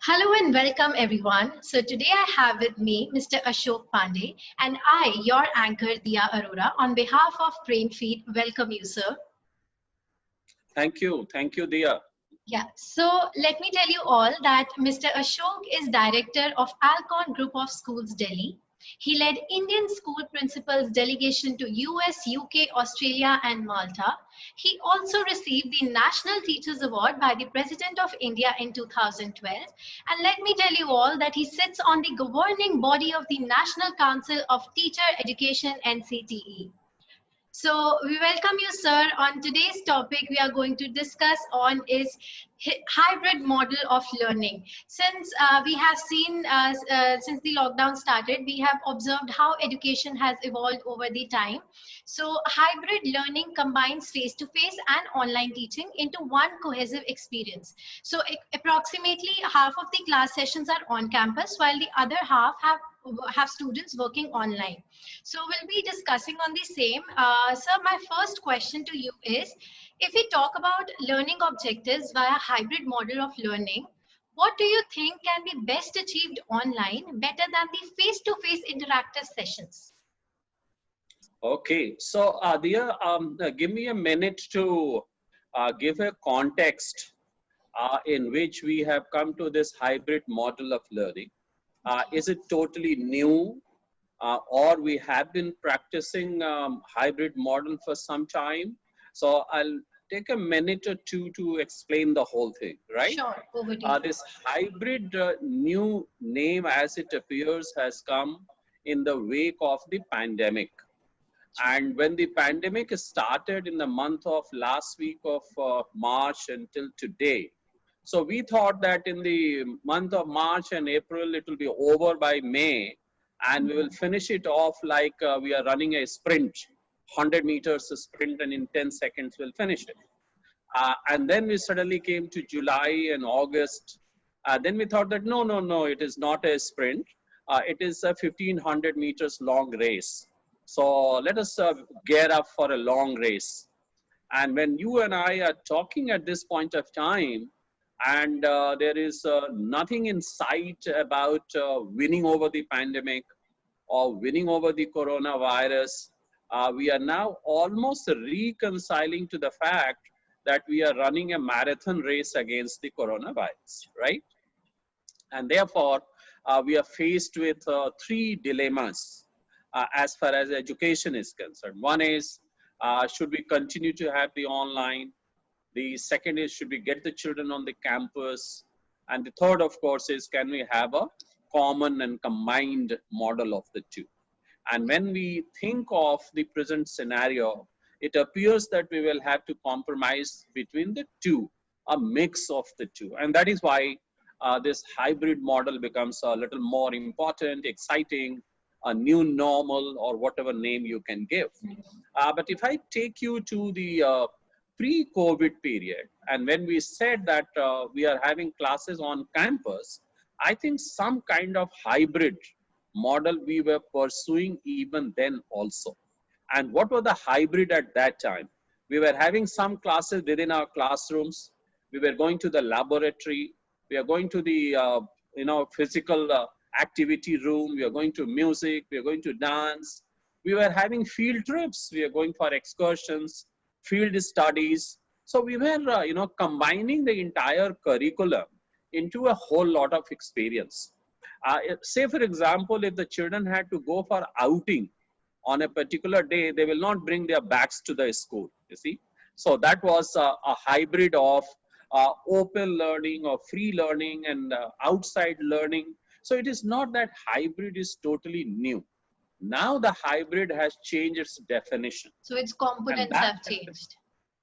Hello and welcome everyone. So today I have with me Mr. Ashok Pandey and I, your anchor Dia Arora, on behalf of Brainfeed, welcome you, sir. Thank you. Thank you, Dia. Yeah, so let me tell you all that Mr. Ashok is director of Alcon Group of Schools, Delhi. He led Indian school principals delegation to US, UK, Australia, and Malta. He also received the National Teachers Award by the President of India in 2012. And let me tell you all that he sits on the governing body of the National Council of Teacher Education, NCTE. So we welcome you, sir. On today's topic, we are going to discuss on is hybrid model of learning. Since we have seen, since the lockdown started, we have observed how education has evolved over the time. So hybrid learning combines face-to-face and online teaching into one cohesive experience. So approximately half of the class sessions are on campus, while the other half have students working online. So we'll be discussing on the same. Sir, my first question to you is, if we talk about learning objectives via hybrid model of learning, what do you think can be best achieved online better than the face-to-face interactive sessions? Okay. So, Dia, give me a minute to give a context in which we have come to this hybrid model of learning. Is it totally new, or we have been practicing hybrid model for some time? So, I'll take a minute or two to explain the whole thing, right? Sure, over to you. This hybrid new name, as it appears, has come in the wake of the pandemic. And when the pandemic started in the month of last week of March until today, so we thought that in the month of March and April, it will be over by May, and we will finish it off like we are running a sprint, 100 meters a sprint, and in 10 seconds we'll finish it. And then we suddenly came to July and August. Then we thought that no, it is not a sprint. It is a 1500 meters long race. So let us gear up for a long race. And when you and I are talking at this point of time, and there is nothing in sight about winning over the pandemic or winning over the coronavirus, we are now almost reconciling to the fact that we are running a marathon race against the coronavirus, right? And therefore, we are faced with three dilemmas as far as education is concerned. One is, should we continue to have the online? The second is, should we get the children on the campus? And the third, of course, is, can we have a common and combined model of the two? And when we think of the present scenario, it appears that we will have to compromise between the two, a mix of the two. And that is why this hybrid model becomes a little more important, exciting, a new normal, or whatever name you can give. But if I take you to the pre-COVID period, and when we said that we are having classes on campus, I think some kind of hybrid model we were pursuing even then also. And what was the hybrid at that time? We were having some classes within our classrooms. We were going to the laboratory. We are going to the physical activity room. We are going to music. We are going to dance. We were having field trips. We are going for excursions, field studies. So we were combining the entire curriculum into a whole lot of experience. Say for example, if the children had to go for outing on a particular day, they will not bring their bags to the school, you see. So that was a hybrid of open learning or free learning and outside learning. So it is not that hybrid is totally new. Now the hybrid has changed its definition. So its components have changed.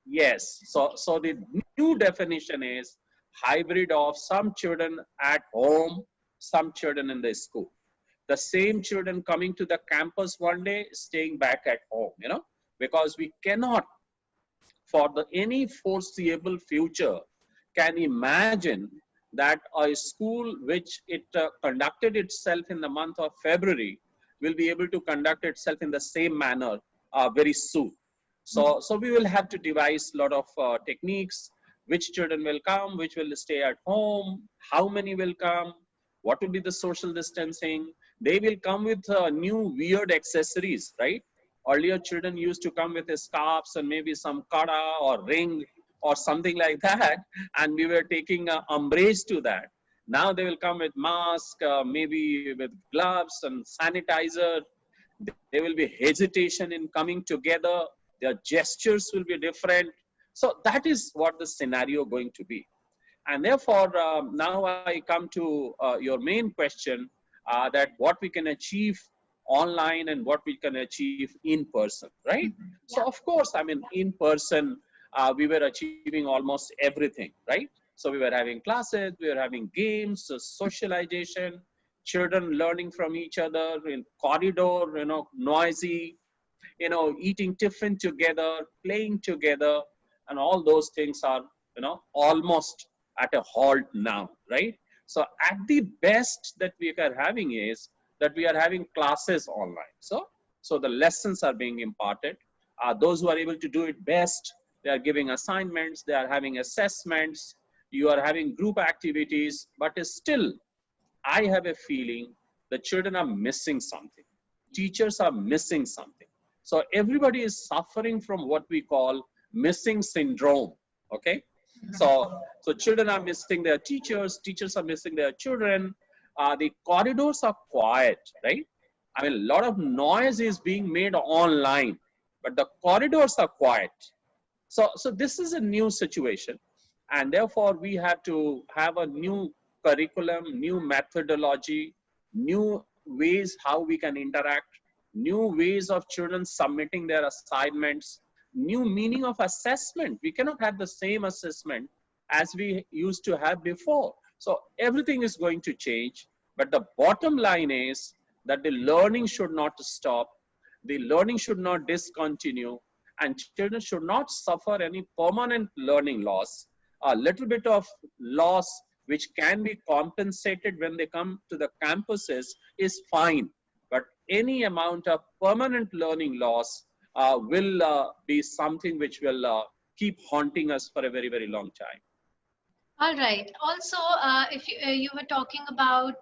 Yes. So the new definition is hybrid of some children at home, some children in the school. The same children coming to the campus one day, staying back at home, because we cannot, for any foreseeable future, can imagine that a school which it conducted itself in the month of February will be able to conduct itself in the same manner very soon. So we will have to devise a lot of techniques, which children will come, which will stay at home, how many will come, what will be the social distancing. They will come with new weird accessories, right? Earlier, children used to come with scarves and maybe some kada or ring or something like that, and we were taking umbrage to that. Now they will come with mask, maybe with gloves and sanitizer. There will be hesitation in coming together. Their gestures will be different. So that is what the scenario going to be. And therefore, now I come to your main question, that what we can achieve online and what we can achieve in person, right? So of course, I mean, in person, we were achieving almost everything, right? So we were having classes, we were having games, socialization, children learning from each other in corridor, noisy, eating tiffin together, playing together, and all those things are, almost at a halt now, right? So at the best that we are having is that we are having classes online. So the lessons are being imparted. Those who are able to do it best, they are giving assignments, they are having assessments, you are having group activities, but still, I have a feeling the children are missing something. Teachers are missing something. So everybody is suffering from what we call missing syndrome. Okay. So children are missing their teachers. Teachers are missing their children. The corridors are quiet, right? I mean, a lot of noise is being made online, but the corridors are quiet. So this is a new situation, and therefore we have to have a new curriculum, new methodology, new ways how we can interact, new ways of children submitting their assignments, new meaning of assessment. We cannot have the same assessment as we used to have before. So everything is going to change, but the bottom line is that the learning should not stop, the learning should not discontinue, and children should not suffer any permanent learning loss. A little bit of loss which can be compensated when they come to the campuses is fine, but any amount of permanent learning loss will be something which will keep haunting us for a very, very long time. All right. Also, if you were talking about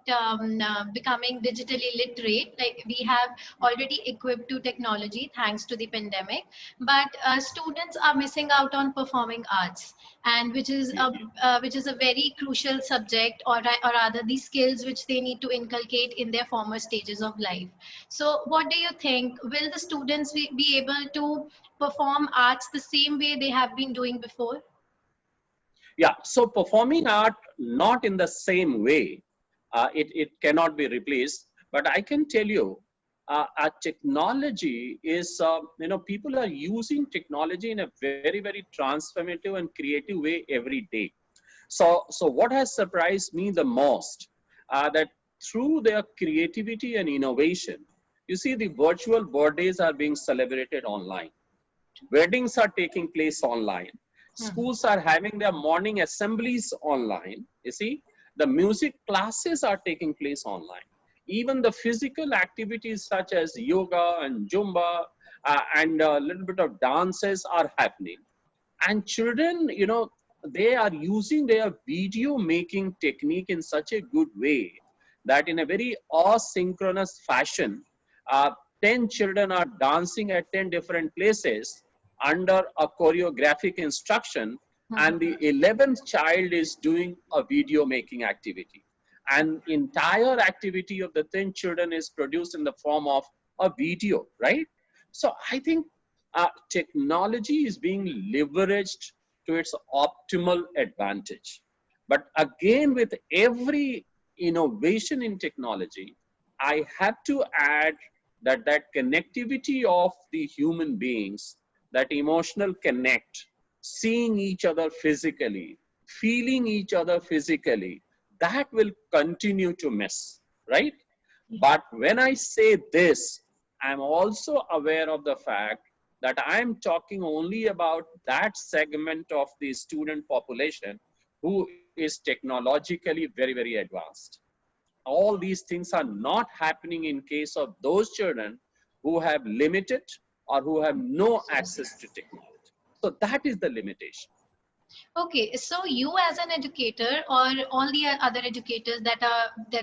becoming digitally literate, like we have already equipped to technology thanks to the pandemic, but students are missing out on performing arts, and which is a very crucial subject, or rather the skills which they need to inculcate in their former stages of life. So, what do you think? Will the students be able to perform arts the same way they have been doing before? Yeah, so performing art, not in the same way, it cannot be replaced. But I can tell you, our technology is, people are using technology in a very, very transformative and creative way every day. So what has surprised me the most, that through their creativity and innovation, you see the virtual birthdays are being celebrated online. Weddings are taking place online. Schools are having their morning assemblies online. You see, the music classes are taking place online. Even the physical activities such as yoga and Zumba and a little bit of dances are happening. And children, they are using their video making technique in such a good way that in a very asynchronous fashion, uh, 10 children are dancing at 10 different places under a choreographic instruction, and the 11th child is doing a video making activity. And entire activity of the 10 children is produced in the form of a video, right? So I think technology is being leveraged to its optimal advantage. But again, with every innovation in technology, I have to add that connectivity of the human beings, that emotional connect, seeing each other physically, feeling each other physically, that will continue to miss, right? But when I say this, I'm also aware of the fact that I'm talking only about that segment of the student population who is technologically very, very advanced. All these things are not happening in case of those children who have limited or who have no access to technology. So that is the limitation. Okay, so you as an educator or all the other educators that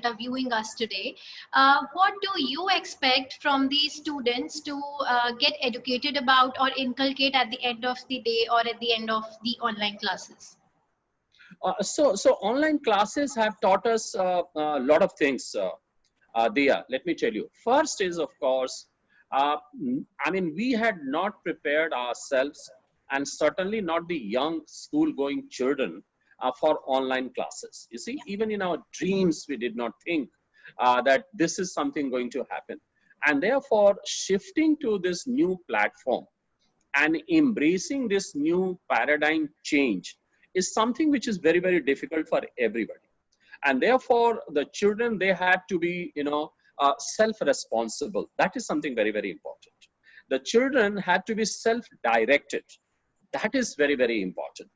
are viewing us today, what do you expect from the students to get educated about or inculcate at the end of the day or at the end of the online classes? So online classes have taught us a lot of things, Dia. Let me tell you. First is, of course, I mean, we had not prepared ourselves, and certainly not the young school-going children, for online classes. You see, even in our dreams, we did not think that this is something going to happen. And therefore, shifting to this new platform and embracing this new paradigm change is something which is very, very difficult for everybody. And therefore the children, they had to be, self-responsible. That is something very, very important. The children had to be self-directed. That is very, very important.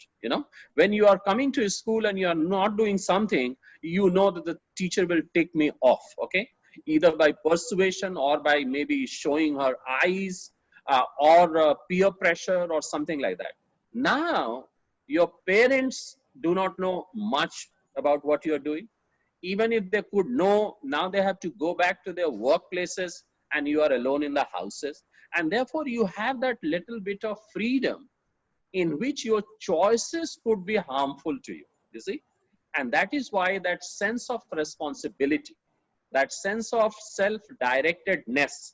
When you are coming to a school and you are not doing something, you know that the teacher will take me off, okay, either by persuasion or by maybe showing her eyes, or peer pressure or something like that. Now your parents do not know much about what you are doing. Even if they could know, now they have to go back to their workplaces and you are alone in the houses. And therefore you have that little bit of freedom in which your choices could be harmful to you see. And that is why that sense of responsibility, that sense of self-directedness,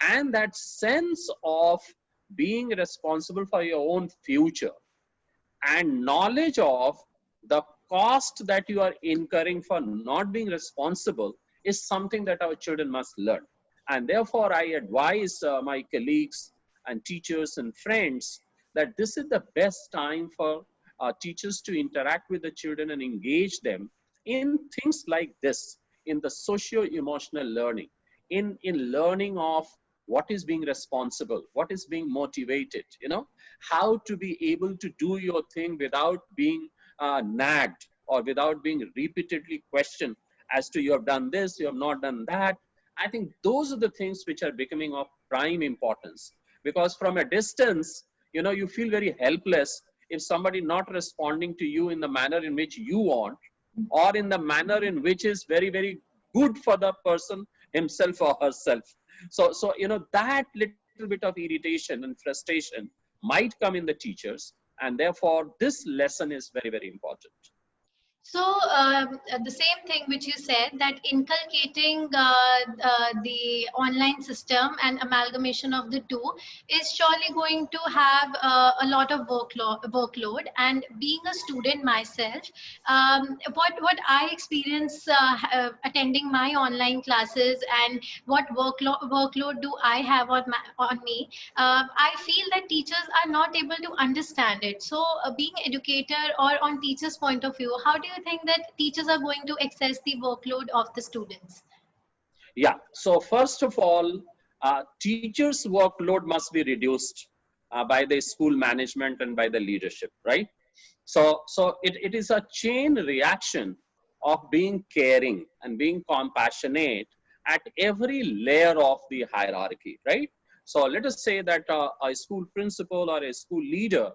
and that sense of being responsible for your own future and knowledge of the cost that you are incurring for not being responsible is something that our children must learn. And therefore I advise my colleagues and teachers and friends that this is the best time for teachers to interact with the children and engage them in things like this, in the socio-emotional learning, in learning of what is being responsible, what is being motivated, how to be able to do your thing without being nagged or without being repeatedly questioned as to you have done this, you have not done that. I think those are the things which are becoming of prime importance, because from a distance, you feel very helpless if somebody not responding to you in the manner in which you want, or in the manner in which is very, very good for the person himself or herself. So that little bit of irritation and frustration might come in the teachers, and therefore this lesson is very, very important. So the same thing which you said, that inculcating the online system and amalgamation of the two is surely going to have a lot of workload. And being a student myself, what I experience attending my online classes, and what workload do I have on me, I feel that teachers are not able to understand it. So being educator or on teachers point of view, how do you think that teachers are going to access the workload of the students? Yeah, so first of all, teachers' workload must be reduced by the school management and by the leadership, right? So it is a chain reaction of being caring and being compassionate at every layer of the hierarchy, right? So let us say that a school principal or a school leader,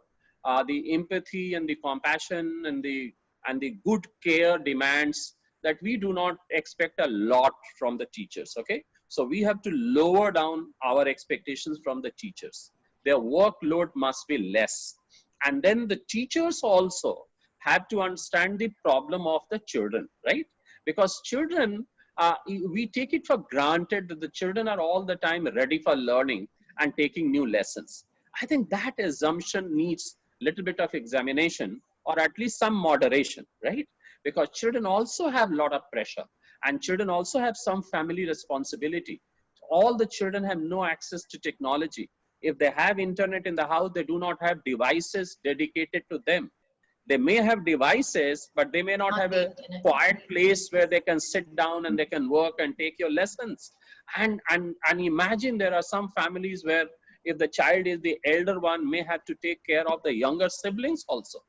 the empathy and the compassion and the good care demands that we do not expect a lot from the teachers, okay? So we have to lower down our expectations from the teachers. Their workload must be less. And then the teachers also have to understand the problem of the children, right? Because children, we take it for granted that the children are all the time ready for learning and taking new lessons. I think that assumption needs a little bit of examination, or at least some moderation, right? Because children also have a lot of pressure, and children also have some family responsibility. All the children have no access to technology. If they have internet in the house, they do not have devices dedicated to them. They may have devices, but they may not On have the a internet. quiet place where they can sit down and they can work and take your lessons. And imagine there are some families where if the child is the elder one, may have to take care of the younger siblings also.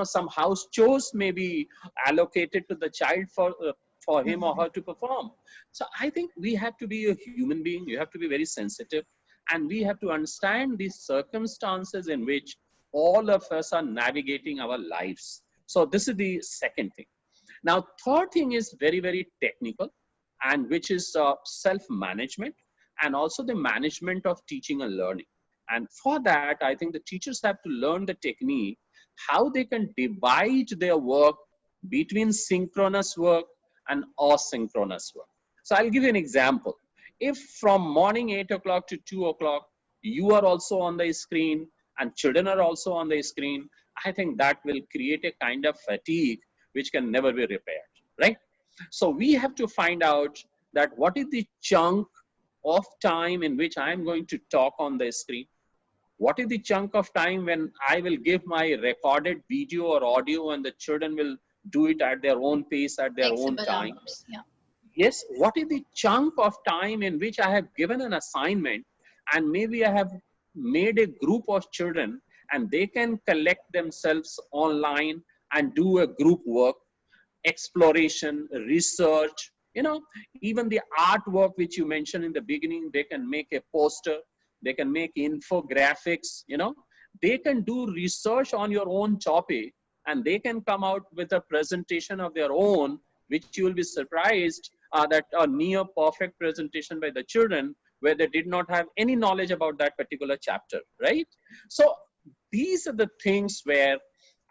Some house chores may be allocated to the child for him or her to perform. So I think we have to be a human being. You have to be very sensitive, and we have to understand the circumstances in which all of us are navigating our lives. So this is the second thing. Now, third thing is very, very technical, and which is self-management and also the management of teaching and learning. And for that, I think the teachers have to learn the technique, how they can divide their work between synchronous work and asynchronous work. So I'll give you an example. If from morning 8 o'clock to 2 o'clock, you are also on the screen and children are also on the screen, I think that will create a kind of fatigue which can never be repaired, right? So we have to find out that what is the chunk of time in which I'm going to talk on the screen. What is the chunk of time when I will give my recorded video or audio and the children will do it at their own pace, at their own Flexible time? hours. Yeah. Yes, what is the chunk of time in which I have given an assignment and maybe I have made a group of children and they can collect themselves online and do a group work, exploration, research, even the artwork which you mentioned in the beginning, they can make a poster, they can make infographics, they can do research on your own topic and they can come out with a presentation of their own, which you will be surprised that a near perfect presentation by the children where they did not have any knowledge about that particular chapter, right? So these are the things where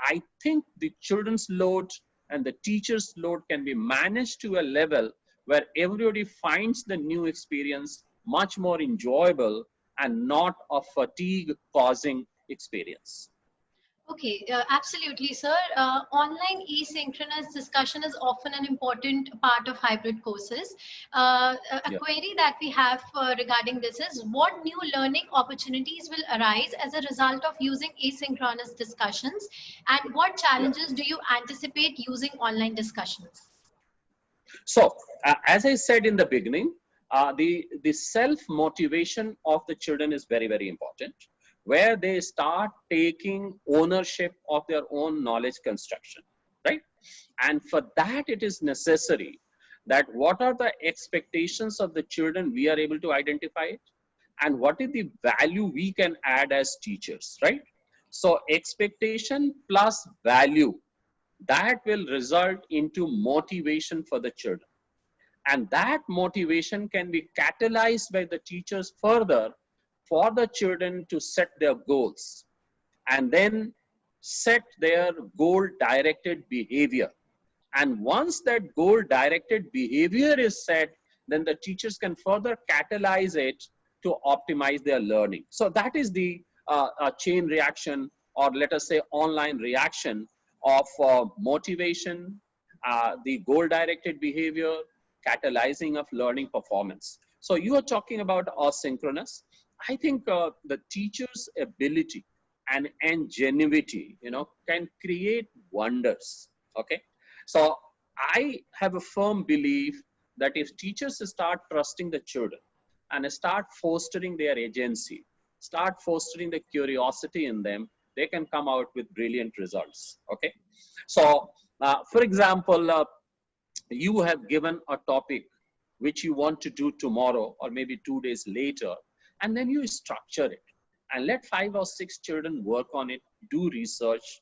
I think the children's load and the teacher's load can be managed to a level where everybody finds the new experience much more enjoyable and not a fatigue causing experience. Okay, absolutely, sir. Online asynchronous discussion is often an important part of hybrid courses. A Yeah. query that we have regarding this is what new learning opportunities will arise as a result of using asynchronous discussions, and what Yeah. challenges do you anticipate using online discussions? So, as I said in the beginning, the self-motivation of the children is very, very important, where they start taking ownership of their own knowledge construction, right? And for that, it is necessary that what are the expectations of the children, we are able to identify it, and what is the value we can add as teachers, right? So expectation plus value, that will result into motivation for the children. And that motivation can be catalyzed by the teachers further for the children to set their goals and then set their goal directed behavior. And once that goal directed behavior is set, then the teachers can further catalyze it to optimize their learning. So that is the chain reaction, or let us say online reaction of motivation, the goal directed behavior, catalyzing of learning performance. So you are talking about asynchronous. I think the teacher's ability and ingenuity, can create wonders. Okay. So I have a firm belief that if teachers start trusting the children and start fostering their agency, start fostering the curiosity in them, they can come out with brilliant results. Okay. So, for example, you have given a topic which you want to do tomorrow or maybe 2 days later, and then you structure it and let 5 or 6 children work on it, do research,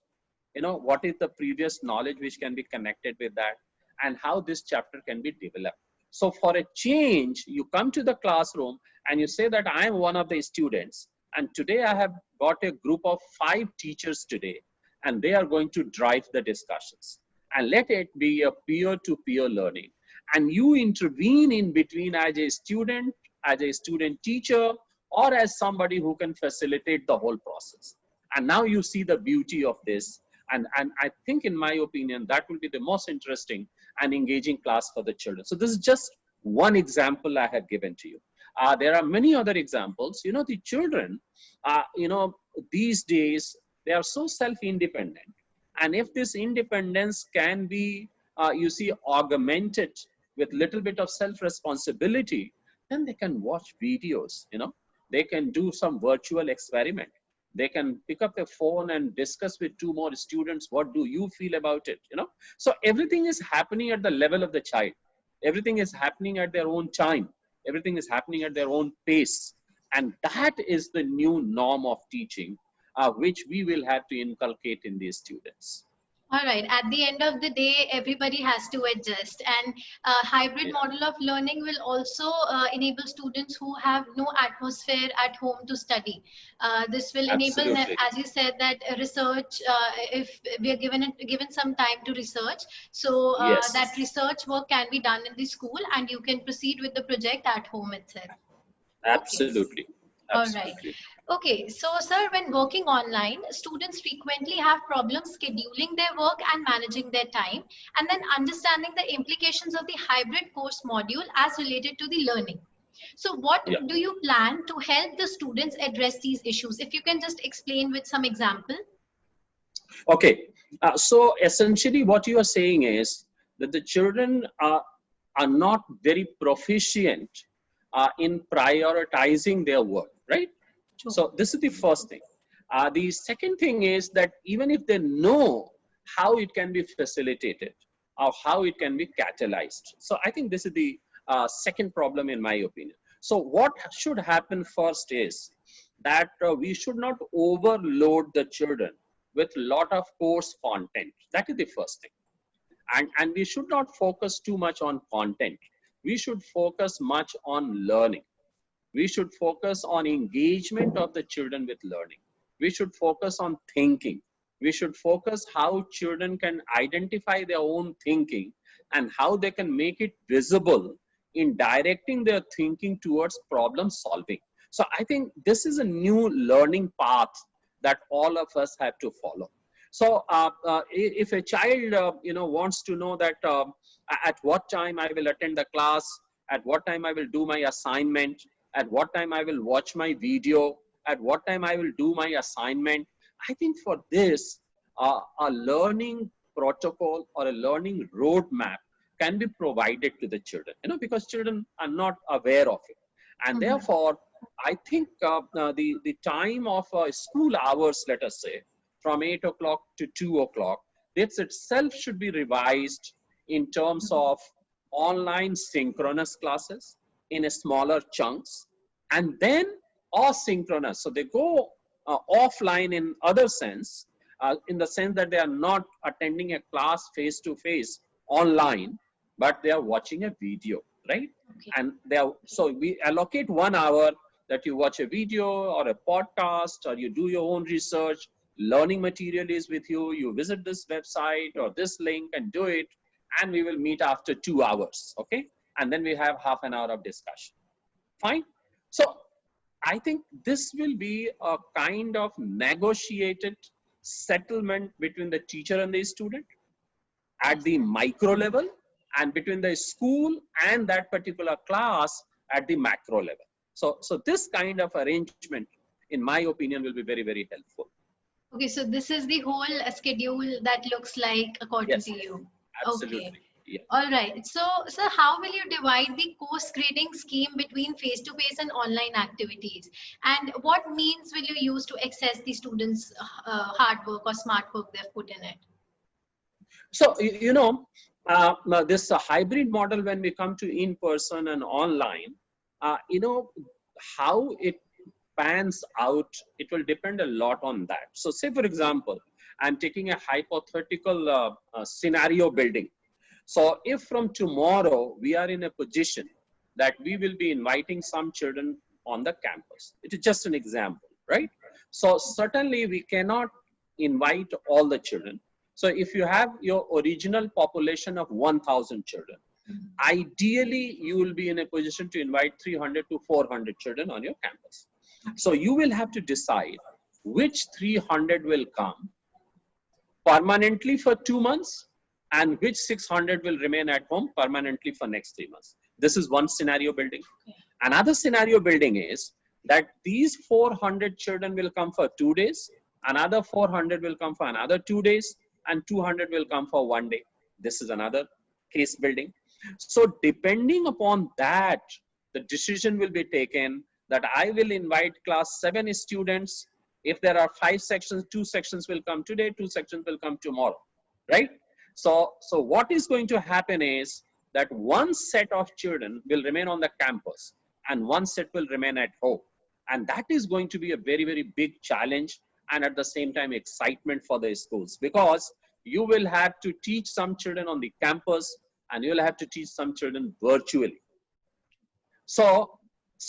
what is the previous knowledge which can be connected with that, and how this chapter can be developed. So for a change, you come to the classroom and you say that I am one of the students, and today I have got a group of 5 teachers today, and they are going to drive the discussions, and let it be a peer-to-peer learning, and you intervene in between as a student teacher, or as somebody who can facilitate the whole process. And now you see the beauty of this. And I think, in my opinion, that will be the most interesting and engaging class for the children. So this is just one example I have given to you. There are many other examples. The children, these days, they are so self-independent. And if this independence can be, augmented with little bit of self-responsibility, then they can watch videos, they can do some virtual experiment. They can pick up a phone and discuss with 2 more students, what do you feel about it, So everything is happening at the level of the child. Everything is happening at their own time. Everything is happening at their own pace. And that is the new norm of teaching. which we will have to inculcate in these students. All right. At the end of the day, everybody has to adjust, and hybrid Yeah, model of learning will also enable students who have no atmosphere at home to study. This will enable, absolutely. as you said, that research. If we are given some time to research, so Yes, that research work can be done in the school, and you can proceed with the project at home itself. Okay. absolutely. All right. Absolutely. Okay, so sir, when working online, students frequently have problems scheduling their work and managing their time, and then understanding the implications of the hybrid course module as related to the learning. So what Yeah. do you plan to help the students address these issues? If you can just explain with some example. Okay. So essentially, what you are saying is that the children are not very proficient in prioritizing their work, right? True. So this is the first thing. The second thing is that even if they know how it can be facilitated or how it can be catalyzed. So I think this is the second problem in my opinion. So what should happen first is that we should not overload the children with lot of course content. That is the first thing. And we should not focus too much on content. We should focus much on learning. We should focus on engagement of the children with learning. We should focus on thinking. We should focus how children can identify their own thinking and how they can make it visible in directing their thinking towards problem solving. So I think this is a new learning path that all of us have to follow. So if a child wants to know that at what time I will attend the class, at what time I will do my assignment, at what time I will watch my video, at what time I will do my assignment. I think for this, a learning protocol or a learning roadmap can be provided to the children, because children are not aware of it. And Mhm. therefore, I think the time of school hours, let us say, from 8 o'clock to 2 o'clock, this itself should be revised in terms of online synchronous classes in a smaller chunks, and then asynchronous. So they go offline in other sense, in the sense that they are not attending a class face to face online, but they are watching a video, right? Okay. And they are, so we allocate 1 hour that you watch a video or a podcast or you do your own research. Learning material is with you. You visit this website or this link and do it, and we will meet after 2 hours, okay? And then we have half an hour of discussion. Fine. So I think this will be a kind of negotiated settlement between the teacher and the student at the micro level, and between the school and that particular class at the macro level. So this kind of arrangement, in my opinion, will be very, very helpful. Okay, so this is the whole schedule that looks like according Yes, to you. Okay. absolutely. Yeah. All right. So, sir, how will you divide the course grading scheme between face-to-face and online activities? And what means will you use to assess the students' hard work or smart work they've put in it? So, now this hybrid model, when we come to in-person and online, how it pans out, it will depend a lot on that. So say, for example, I'm taking a hypothetical scenario building. So if from tomorrow we are in a position that we will be inviting some children on the campus, it is just an example, right? So certainly we cannot invite all the children. So if you have your original population of 1,000 children, ideally you will be in a position to invite 300 to 400 children on your campus. So you will have to decide which 300 will come permanently for 2 months and which 600 will remain at home permanently for next 3 months. This is one scenario building. Another scenario building is that these 400 children will come for 2 days, another 400 will come for another 2 days, and 200 will come for 1 day. This is another case building. So depending upon that, the decision will be taken that I will invite class 7 students. If there are 5 sections, 2 sections will come today, 2 sections will come tomorrow, right? So what is going to happen is that one set of children will remain on the campus and one set will remain at home. And that is going to be a very, very big challenge. and at the same time excitement for the schools, because you will have to teach some children on the campus and you will have to teach some children virtually. So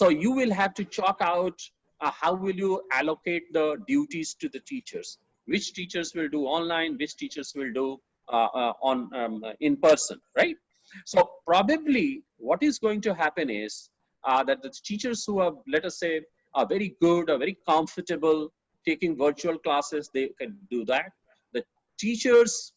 you will have to chalk out how will you allocate the duties to the teachers, which teachers will do online, which teachers will do on in person, right? So probably what is going to happen is that the teachers who are, let us say, are very good, are very comfortable taking virtual classes, they can do that. The teachers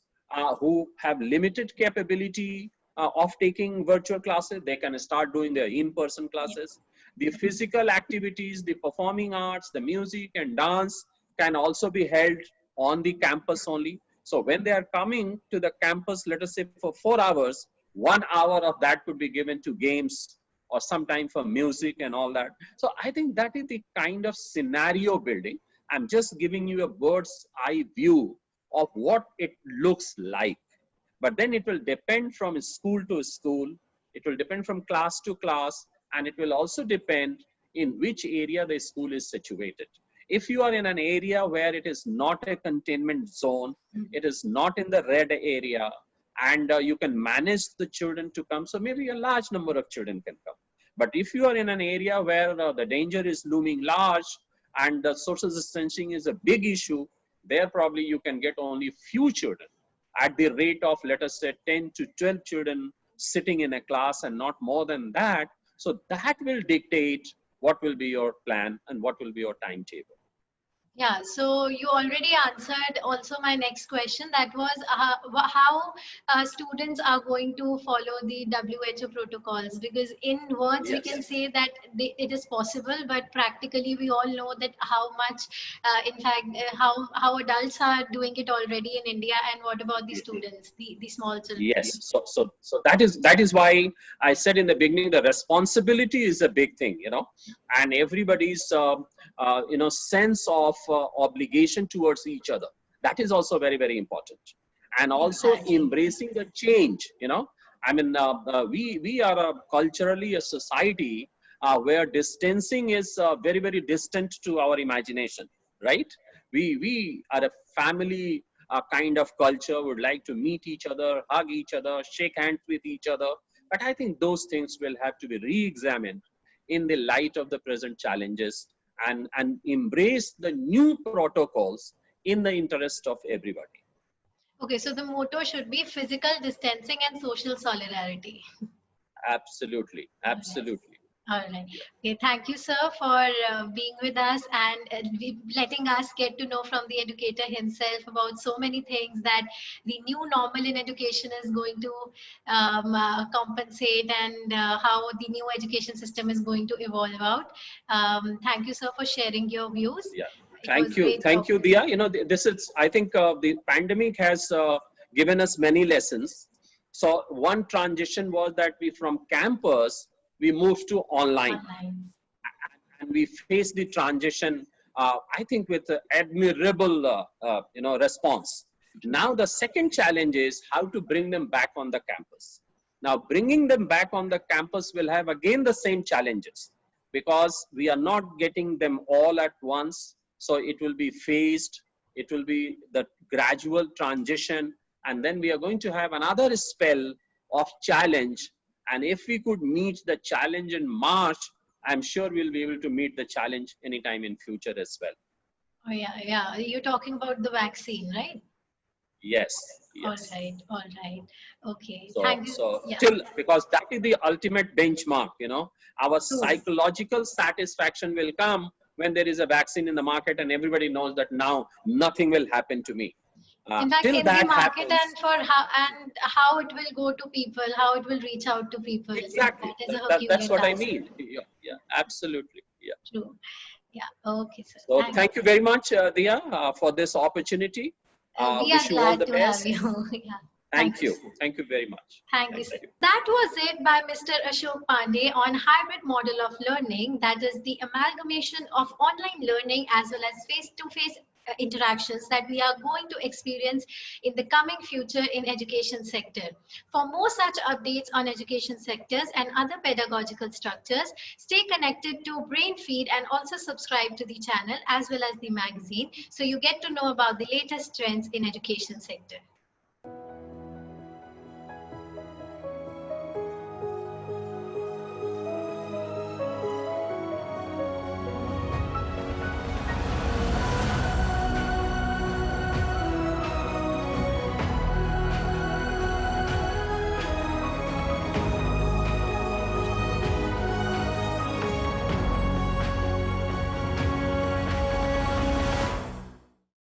who have limited capability of taking virtual classes, they can start doing their in-person classes. The physical activities, the performing arts, the music and dance can also be held on the campus only. So when they are coming to the campus, let us say for 4 hours, 1 hour of that could be given to games or sometime for music and all that. So I think that is the kind of scenario building. I'm just giving you a bird's eye view of what it looks like. But then it will depend from school to school. It will depend from class to class, and it will also depend in which area the school is situated. If you are in an area where it is not a containment zone, it is not in the red area, and you can manage the children to come, so maybe a large number of children can come. But if you are in an area where the danger is looming large and the social distancing is a big issue, there probably you can get only few children at the rate of, let us say, 10 to 12 children sitting in a class and not more than that. So that will dictate what will be your plan and what will be your timetable. Yeah, so you already answered also my next question. That was how students are going to follow the WHO protocols. Because in words we can Yes. say that it is possible, but practically we all know that how much, in fact, how adults are doing it already in India, and what about the students, the small children? Yes. So that is why I said in the beginning, the responsibility is a big thing, and everybody's sense of obligation towards each other. That is also very, very important, and also Exactly. embracing the change. I mean, we are culturally a society where distancing is very, very distant to our imagination, right? We are a family kind of culture, would like to meet each other, hug each other, shake hands with each other. But I think those things will have to be re-examined in the light of the present challenges, and embrace the new protocols in the interest of everybody. Okay, so the motto should be physical distancing and social solidarity. Absolutely, All right. absolutely. All right. Yeah. Okay. Thank you, sir, for being with us and letting us get to know from the educator himself about so many things that the new normal in education is going to compensate, and how the new education system is going to evolve out. Thank you, sir, for sharing your views. Yeah. It was great Thank you, talking. Dia. This is, I think, the pandemic has given us many lessons. So one transition was that we, from campus, we moved to online, Online. and we faced the transition, I think, with admirable, response. Now the second challenge is how to bring them back on the campus. Now bringing them back on the campus will have again the same challenges, because we are not getting them all at once. So it will be phased, it will be the gradual transition, and then we are going to have another spell of challenge. And if we could meet the challenge in March, I'm sure we'll be able to meet the challenge anytime in future as well. Oh, yeah, yeah. You're talking about the vaccine, right? Yes, All yes. right, all right. Okay, So, thank you. so Yeah, still, because that is the ultimate benchmark, our true. psychological satisfaction will come when there is a vaccine in the market and everybody knows that now nothing will happen to me. In fact, Till in the that market, happens, and for how it will go to people, how it will reach out to people. exactly. That is a That's Herculean what I task. mean. Yeah, yeah, absolutely. Yeah. True. Yeah. Okay, sir. So Thank thank you very much, Dia, for this opportunity. We are Wish you all glad the to have best. you. Yeah. Thank Thank you, you. sir. Thank you very much. Thank you, Thank sir. you. That was it by Mr. Ashok Pandey on hybrid model of learning, that is the amalgamation of online learning as well as face-to-face interactions that we are going to experience in the coming future in education sector. For more such updates on education sectors and other pedagogical structures, stay connected to Brainfeed and also subscribe to the channel as well as the magazine so you get to know about the latest trends in education sector.